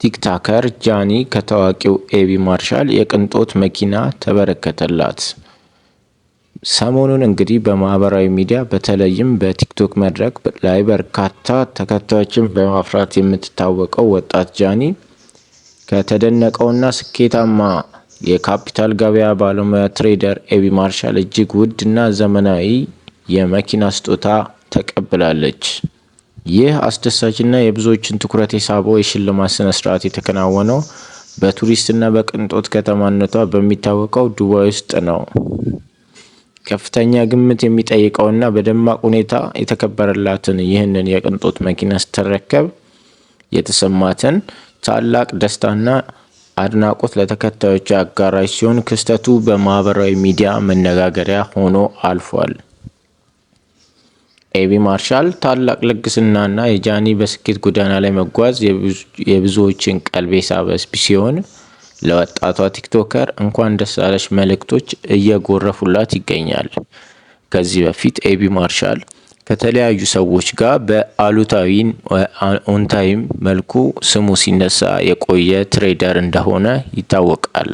ቲክቶከር ጃኒ ከታዋቂው ኤቢ ማርሻል የቅንጦት መኪና ተበረከተላት። ሰሞኑን እንግዲህ በማህበራዊ ሚዲያ በተለይም በቲክቶክ መድረክ ላይ በርካታ ተከታዮችን በማፍራት የምትታወቀው ወጣት ጃኒ ከተደነቀውና ስኬታማ የካፒታል ገበያ ባለሙያ ትሬደር ኤቢ ማርሻል እጅግ ውድ እና ዘመናዊ የመኪና ስጦታ ተቀብላለች። ይህ አስደሳችና የብዙዎችን ትኩረት የሳበው የሽልማት ስነ ስርዓት የተከናወነው በቱሪስትና በቅንጦት ከተማነቷ በሚታወቀው ዱባይ ውስጥ ነው። ከፍተኛ ግምት የሚጠይቀውና በደማቅ ሁኔታ የተከበረላትን ይህንን የቅንጦት መኪና ስትረከብ የተሰማትን ታላቅ ደስታና አድናቆት ለተከታዮቿ ያጋራች ሲሆን ክስተቱ በማህበራዊ ሚዲያ መነጋገሪያ ሆኖ አልፏል። ኤቢ ማርሻል ታላቅ ልግስናና የጃኒ በስኬት ጎዳና ላይ መጓዝ የብዙዎችን ቀልብ የሳበ ሲሆን ለወጣቷ ቲክቶከር እንኳን ደስ አለሽ መልእክቶች እየጎረፉላት ይገኛል። ከዚህ በፊት ኤቢ ማርሻል ከተለያዩ ሰዎች ጋር በአሉታዊ ኦንታይም መልኩ ስሙ ሲነሳ የቆየ ትሬደር እንደሆነ ይታወቃል።